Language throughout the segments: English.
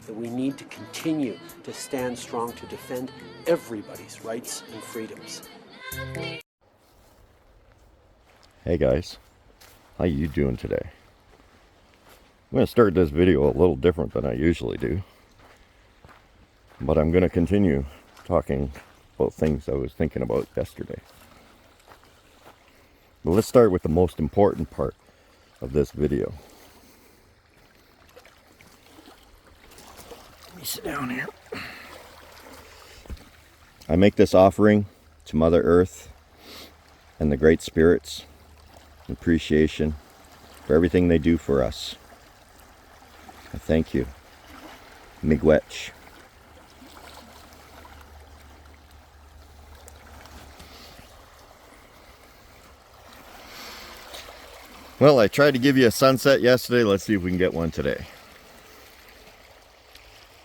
that we need to continue to stand strong to defend everybody's rights and freedoms. Hey guys, how you doing today? I'm going to start this video a little different than I usually do, but I'm going to continue talking about things I was thinking about yesterday. But let's start with the most important part of this video. Let me sit down here. I make this offering to Mother Earth and the great spirits in appreciation for everything they do for us. I thank you. Miigwech. Well, I tried to give you a sunset yesterday. Let's see if we can get one today.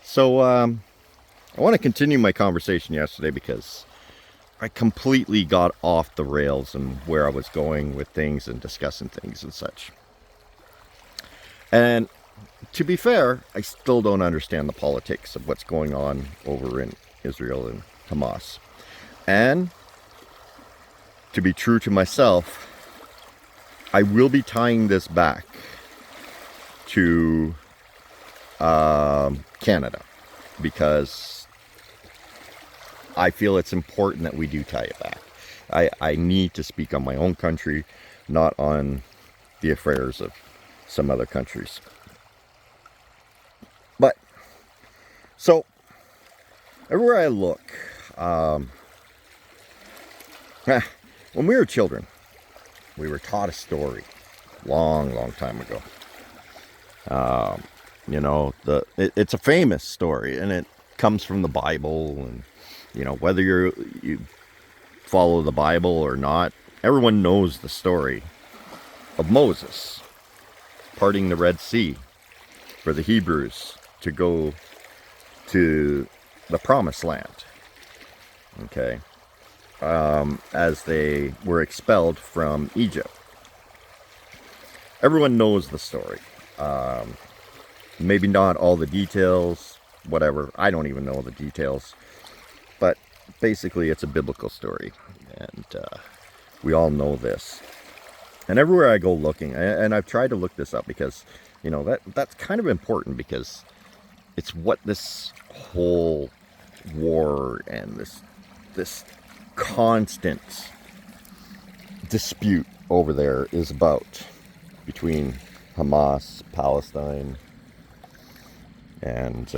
So, I want to continue my conversation yesterday because I completely got off the rails and where I was going with things and discussing things and such. And to be fair, I still don't understand the politics of what's going on over in Israel and Hamas. And to be true to myself, I will be tying this back to Canada because I feel it's important that we do tie it back. I need to speak on my own country, not on the affairs of some other countries. But, so, everywhere I look, when we were children, we were taught a story long time ago. You know, it's a famous story, and it comes from the Bible, and you know, whether you follow the Bible or not, everyone knows the story of Moses parting the Red Sea for the Hebrews to go to the Promised Land. Okay. As they were expelled from Egypt. Everyone knows the story. Maybe not all the details, whatever. I don't even know the details. But basically it's a biblical story. And we all know this. And everywhere I go looking, and I've tried to look this up because, you know, that's kind of important because it's what this whole war and this constant dispute over there is about between Hamas, Palestine, and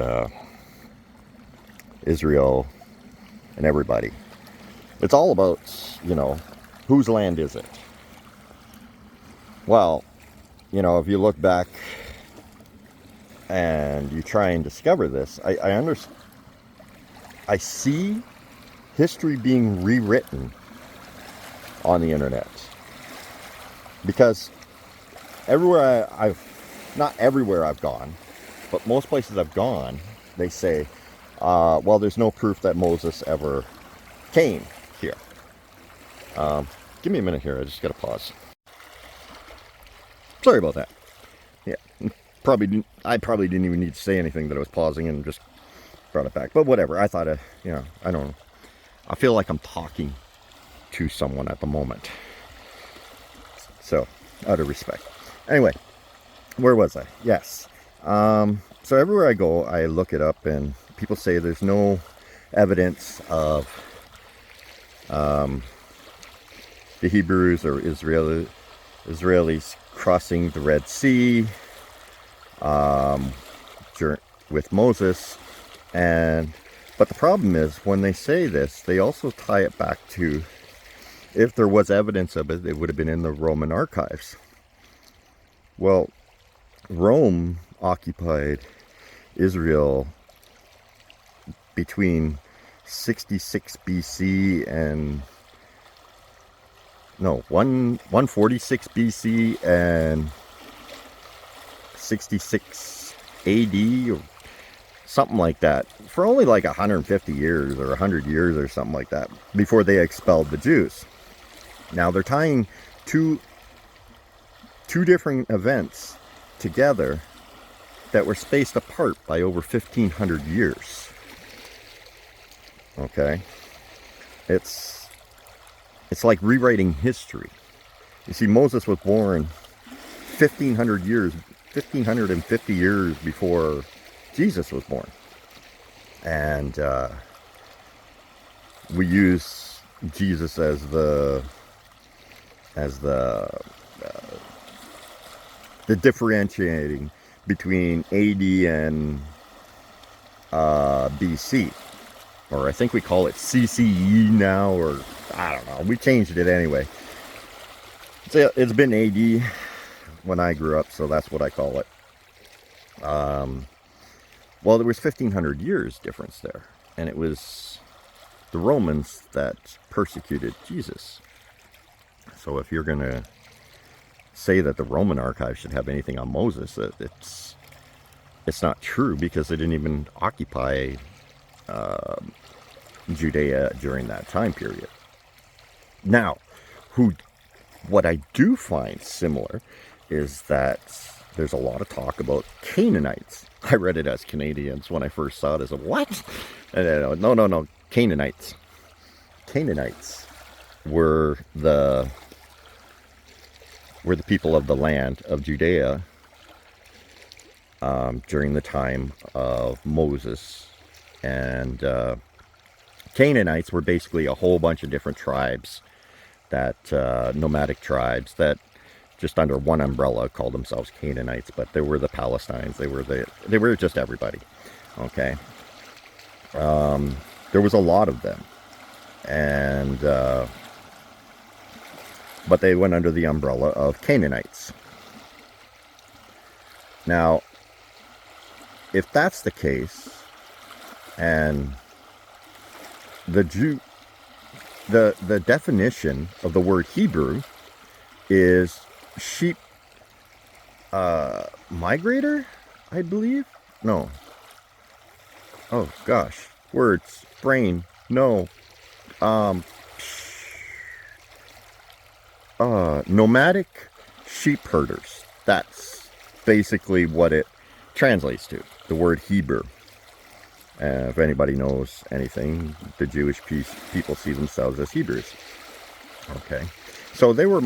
Israel, and everybody. It's all about, you know, whose land is it? Well, you know, if you look back and you try and discover this, I see history being rewritten on the internet, because everywhere not everywhere I've gone, but most places I've gone, they say, well, there's no proof that Moses ever came here. Give me a minute here, I just gotta pause. Sorry about that. Yeah, I probably didn't even need to say anything that I was pausing and just brought it back, but whatever. I thought, you know, I don't know. I feel like I'm talking to someone at the moment. So, out of respect. Anyway, where was I? Yes. So everywhere I go, I look it up, and people say there's no evidence of the Hebrews or Israelis crossing the Red Sea with Moses. But the problem is, when they say this, they also tie it back to, if there was evidence of it, it would have been in the Roman archives. Well, Rome occupied Israel between 66 BC and 146 BC and 66 AD or something like that, for only like 150 years or 100 years or something like that, before they expelled the Jews. Now they're tying two different events together that were spaced apart by over 1,500 years. Okay? It's like rewriting history. You see, Moses was born 1,550 years before Jesus was born. And we use Jesus as the differentiating between AD and BC, or I think we call it CCE now, or I don't know. We changed it anyway. It's been AD when I grew up, so that's what I call it. Well, there was 1,500 years difference there, and it was the Romans that persecuted Jesus. So if you're going to say that the Roman archive should have anything on Moses, it's not true, because they didn't even occupy Judea during that time period. Now, what I do find similar is that there's a lot of talk about Canaanites. I read it as Canadians when I first saw it as what? No, Canaanites. Canaanites were the people of the land of Judea during the time of Moses. And Canaanites were basically a whole bunch of different tribes, that nomadic tribes that just under one umbrella called themselves Canaanites, but they were the Palestinians. They were just everybody. Okay. There was a lot of them, and but they went under the umbrella of Canaanites. Now, if that's the case, and the definition of the word Hebrew is sheep migrator, I believe. No. Oh gosh, words, brain, no. Nomadic sheep herders. That's basically what it translates to, the word Hebrew. If anybody knows anything, the Jewish people see themselves as Hebrews. Okay, so they were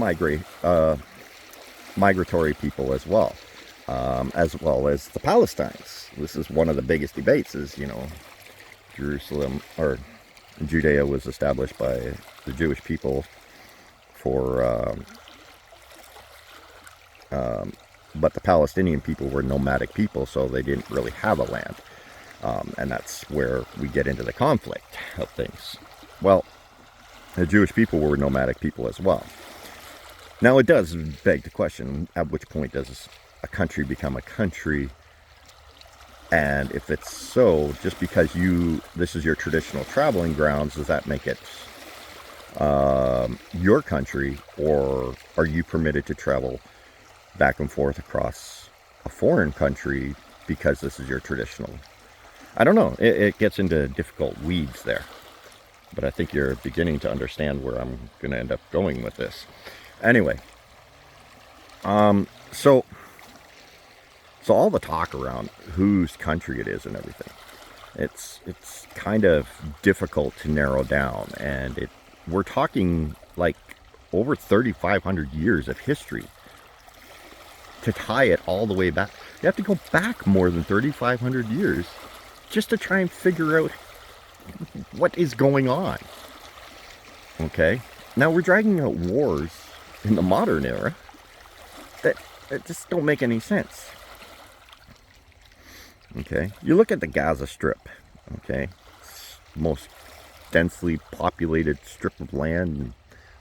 migratory people as well as the Palestinians. This is one of the biggest debates, is, Jerusalem or Judea was established by the Jewish people but the Palestinian people were nomadic people, so they didn't really have a land. And that's where we get into the conflict of things. Well, the Jewish people were nomadic people as well. Now, it does beg the question, at which point does a country become a country? And if it's so, just because this is your traditional traveling grounds, does that make it your country? Or are you permitted to travel back and forth across a foreign country because this is your traditional? I don't know. It gets into difficult weeds there. But I think you're beginning to understand where I'm going to end up going with this. Anyway, so all the talk around whose country it is and everything, it's kind of difficult to narrow down. And we're talking like over 3,500 years of history to tie it all the way back. You have to go back more than 3,500 years just to try and figure out what is going on. Okay, now we're dragging out wars in the modern era that just don't make any sense. Okay, you look at the Gaza Strip. Okay, it's the most densely populated strip of land in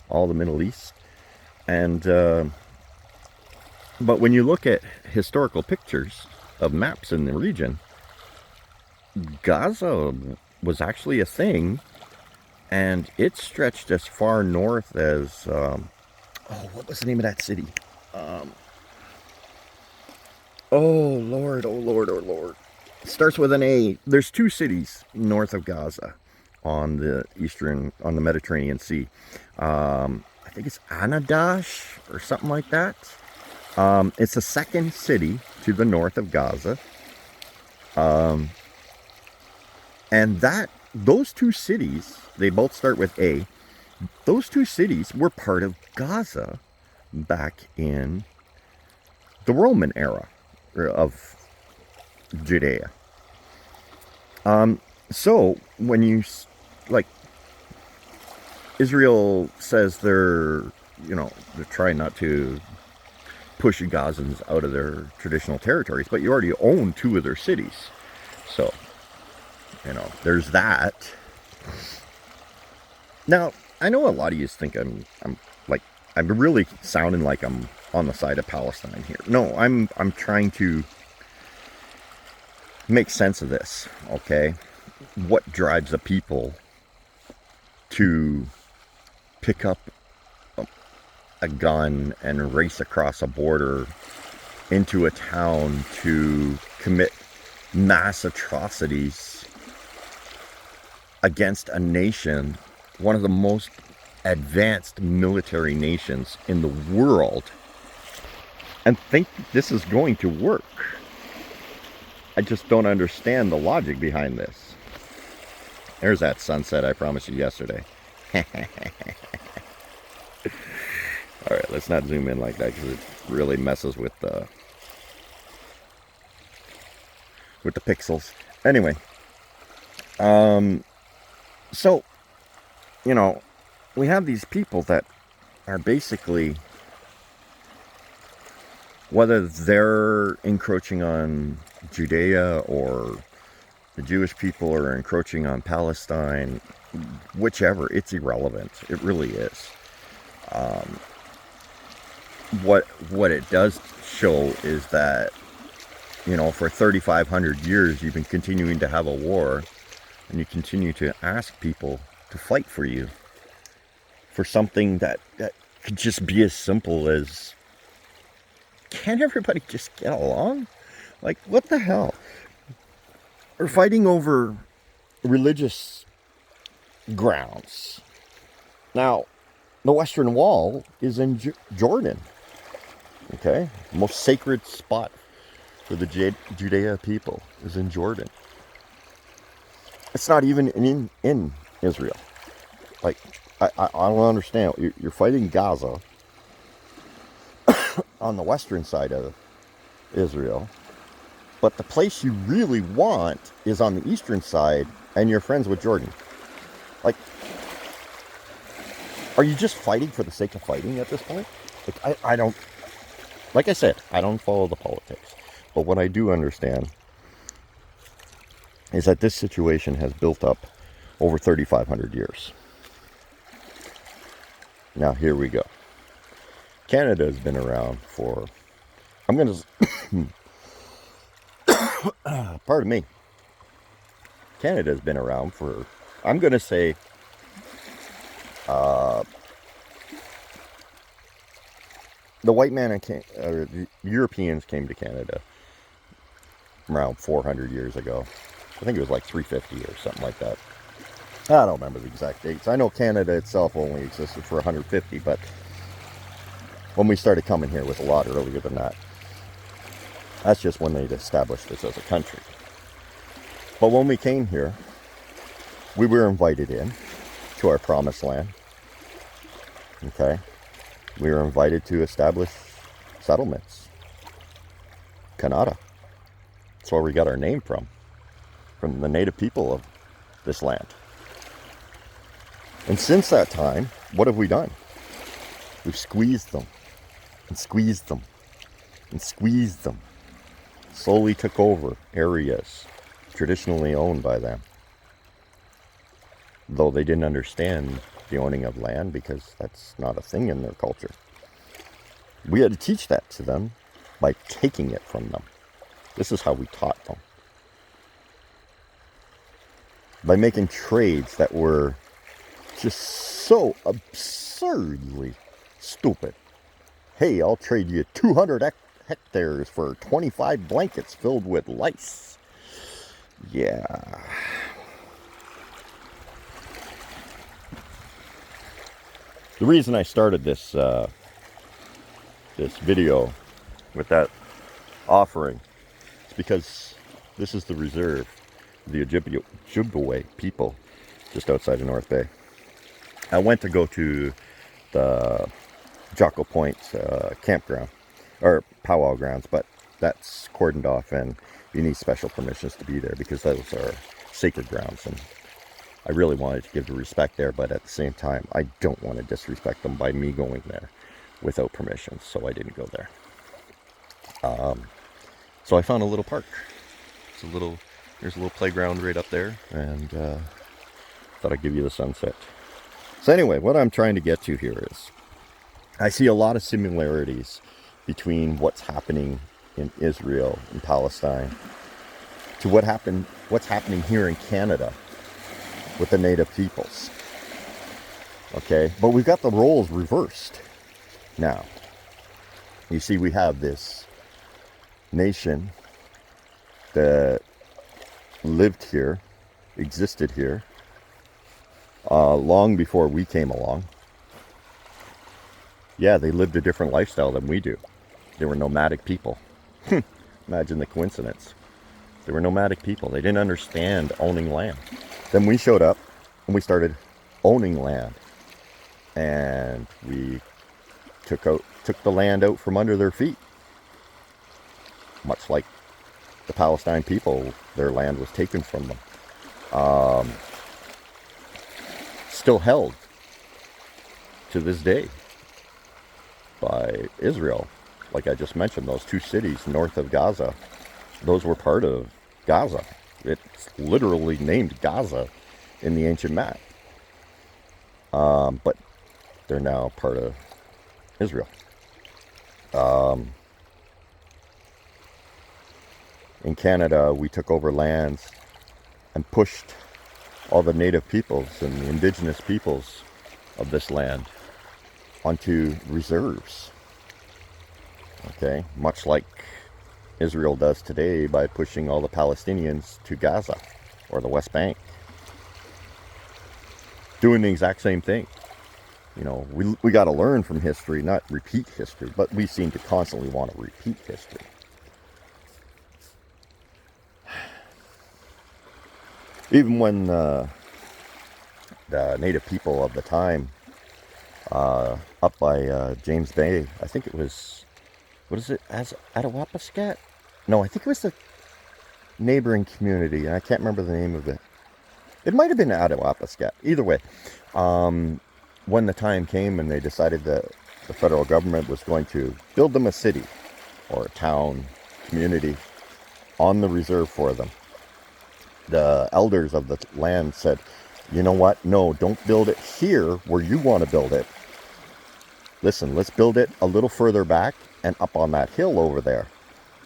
all the Middle East. And but when you look at historical pictures of maps in the region, Gaza was actually a thing, and it stretched as far north as what was the name of that city? Oh Lord. It starts with an A. There's two cities north of Gaza on the Mediterranean Sea. I think it's Anadash or something like that. It's the second city to the north of Gaza. And those two cities, they both start with A. Those two cities were part of Gaza back in the Roman era of Judea. So when you, like, Israel says they're trying not to push Gazans out of their traditional territories, but you already own two of their cities. So, there's that. Now, I know a lot of you think I'm really sounding like I'm on the side of Palestine here. No, I'm trying to make sense of this, okay? What drives a people to pick up a gun and race across a border into a town to commit mass atrocities against a nation, one of the most advanced military nations in the world, and think this is going to work? I just don't understand the logic behind this. There's that sunset I promised you yesterday. Alright, let's not zoom in like that because it really messes with the pixels. Anyway, so, we have these people that are basically, whether they're encroaching on Judea or the Jewish people are encroaching on Palestine, whichever, it's irrelevant. It really is. What it does show is that, for 3,500 years you've been continuing to have a war, and you continue to ask people to fight for you for something that could just be as simple as, can't everybody just get along? Like, what the hell? We're fighting over religious grounds. Now, the Western Wall is in Jordan. Okay? The most sacred spot for the Judea people is in Jordan. It's not even in Israel. Like, I don't understand. You're fighting Gaza on the western side of Israel, but the place you really want is on the eastern side, and you're friends with Jordan. Like, are you just fighting for the sake of fighting at this point? Like, I don't, like I said, I don't follow the politics, but what I do understand is that this situation has built up over 3,500 years. Now, here we go. Canada has been around for, pardon me. Canada has been around for, I'm going to say, the white man and the Europeans came to Canada around 400 years ago. I think it was like 350 or something like that. I don't remember the exact dates. I know Canada itself only existed for 150, but when we started coming here, it was a lot earlier than that. That's just when they'd established this as a country. But when we came here, we were invited in to our promised land. Okay? We were invited to establish settlements. Canada. That's where we got our name from the native people of this land. And since that time, what have we done? We've squeezed them, and squeezed them, and squeezed them. Slowly took over areas traditionally owned by them. Though they didn't understand the owning of land, because that's not a thing in their culture. We had to teach that to them by taking it from them. This is how we taught them. By making trades that were just so absurdly stupid. Hey, I'll trade you 200 hectares for 25 blankets filled with lice. Yeah. The reason I started this this video with that offering is because This is the reserve, the Ojibwe people, just outside of North Bay. I went to go to the Jocko Point campground, or powwow grounds, but that's cordoned off and you need special permissions to be there because those are sacred grounds, and I really wanted to give the respect there, but at the same time I don't want to disrespect them by me going there without permission, so I didn't go there. So I found a little park. There's a little playground right up there, and thought I'd give you the sunset. So anyway, what I'm trying to get to here is I see a lot of similarities between what's happening in Israel and Palestine to what's happening here in Canada with the native peoples. Okay, but we've got the roles reversed now. You see, we have this nation that lived here, existed here, long before we came along. Yeah, they lived a different lifestyle than we do. They were nomadic people. Imagine the coincidence. They were nomadic people. They didn't understand owning land. Then we showed up and we started owning land. And we took the land out from under their feet. Much like the Palestine people, their land was taken from them. Still held to this day by Israel. Like I just mentioned, those two cities north of Gaza, those were part of Gaza. It's literally named Gaza in the ancient map. But they're now part of Israel. In Canada, we took over lands and pushed all the native peoples and the indigenous peoples of this land onto reserves. Okay, much like Israel does today by pushing all the Palestinians to Gaza or the West Bank. Doing the exact same thing. You know, we got to learn from history, not repeat history, but we seem to constantly want to repeat history. Even when the native people of the time up by James Bay, I think it was, what is it, as Attawapiskat? No, I think it was the neighboring community, and I can't remember the name of it. It might have been Attawapiskat. Either way, when the time came and they decided that the federal government was going to build them a city or a town, community on the reserve for them, the elders of the land said, you know what? No, don't build it here where you want to build it. Listen, let's build it a little further back and up on that hill over there.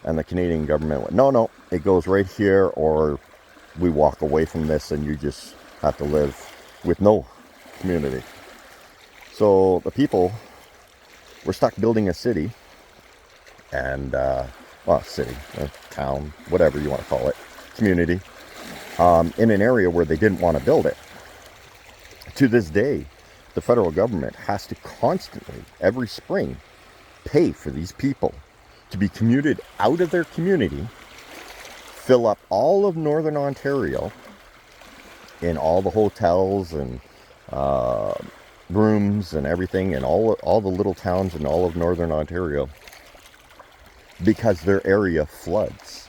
And the Canadian government went, no, it goes right here, or we walk away from this and you just have to live with no community. So the people were stuck building a city and, city, town, whatever you want to call it, community, in an area where they didn't want to build it. To this day, the federal government has to constantly, every spring, pay for these people to be commuted out of their community, fill up all of Northern Ontario in all the hotels and rooms and everything, and all the little towns in all of Northern Ontario, because their area floods.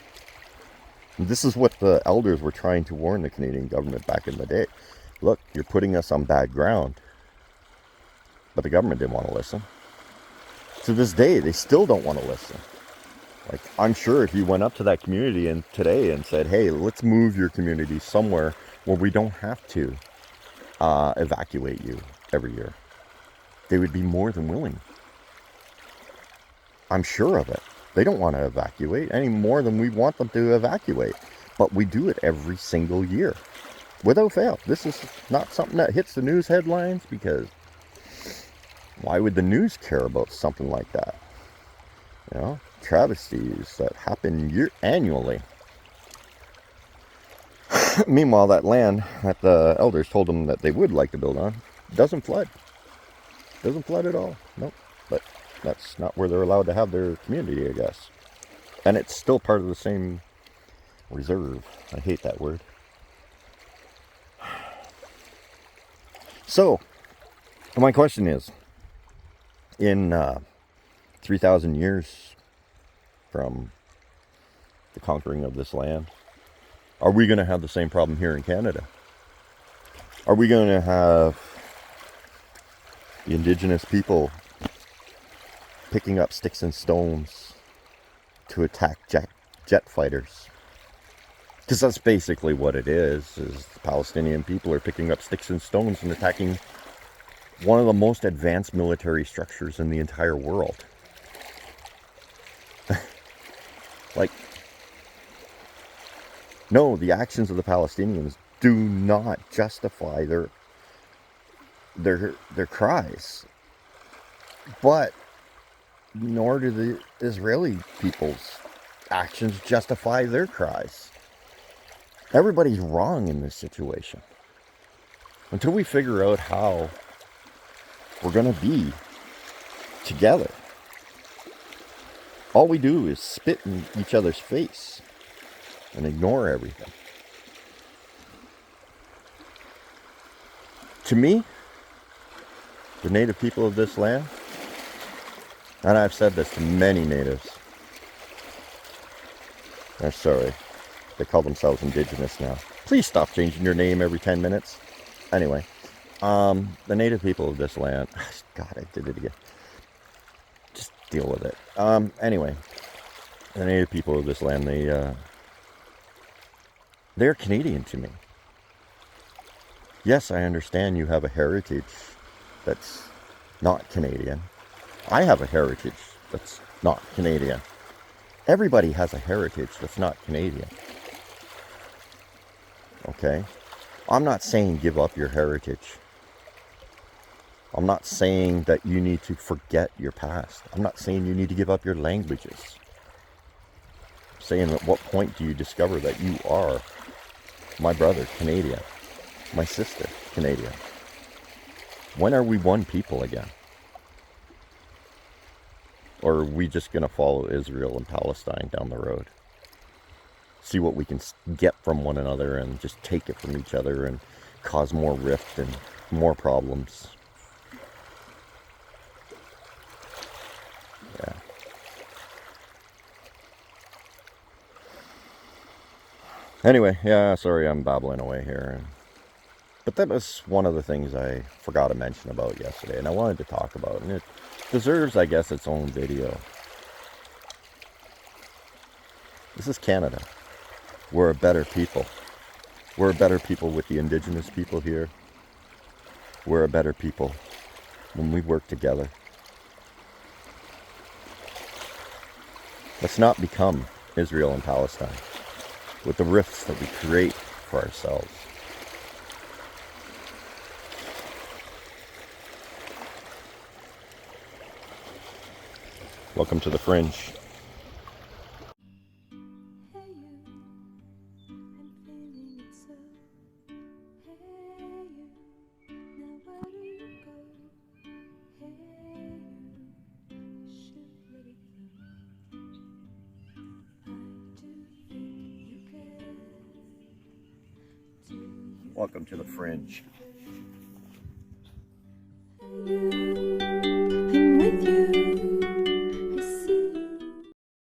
And this is what the elders were trying to warn the Canadian government back in the day. Look, you're putting us on bad ground. But the government didn't want to listen. To this day, they still don't want to listen. Like, I'm sure if you went up to that community today and said, hey, let's move your community somewhere where we don't have to evacuate you every year, they would be more than willing. I'm sure of it. They don't want to evacuate any more than we want them to evacuate. But we do it every single year, without fail. This is not something that hits the news headlines, because why would the news care about something like that? You know, travesties that happen annually. Meanwhile, that land that the elders told them that they would like to build on doesn't flood. Doesn't flood at all. Nope. But that's not where they're allowed to have their community, I guess. And it's still part of the same Reserve. I hate that word. So, my question is, in 3,000 years from the conquering of this land, are we going to have the same problem here in Canada? Are we going to have the indigenous people picking up sticks and stones to attack jet fighters? Because that's basically what it is the Palestinian people are picking up sticks and stones and attacking one of the most advanced military structures in the entire world. Like, no, the actions of the Palestinians do not justify their cries. But nor do the Israeli people's actions justify their cries. Everybody's wrong in this situation. Until we figure out how we're going to be together, all we do is spit in each other's face and ignore everything. To me, the native people of this land, and I've said this to many natives, I'm sorry, they call themselves indigenous now. Please stop changing your name every 10 minutes. Anyway, the native people of this land, God, I did it again. Just deal with it. Anyway, the native people of this land, they're Canadian to me. Yes, I understand you have a heritage that's not Canadian. I have a heritage that's not Canadian. Everybody has a heritage that's not Canadian. Okay? I'm not saying give up your heritage. I'm not saying that you need to forget your past. I'm not saying you need to give up your languages. I'm saying at what point do you discover that you are my brother, Canadian, my sister, Canadian? When are we one people again? Or are we just going to follow Israel and Palestine down the road? See what we can get from one another and just take it from each other and cause more rift and more problems. Yeah. Anyway, yeah, sorry I'm babbling away here. But that was one of the things I forgot to mention about yesterday, and I wanted to talk about, and it deserves, I guess, its own video. This is Canada. We're a better people. We're a better people with the indigenous people here. We're a better people when we work together. Let's not become Israel and Palestine with the rifts that we create for ourselves. Welcome to the Fringe. Welcome to the Fringe.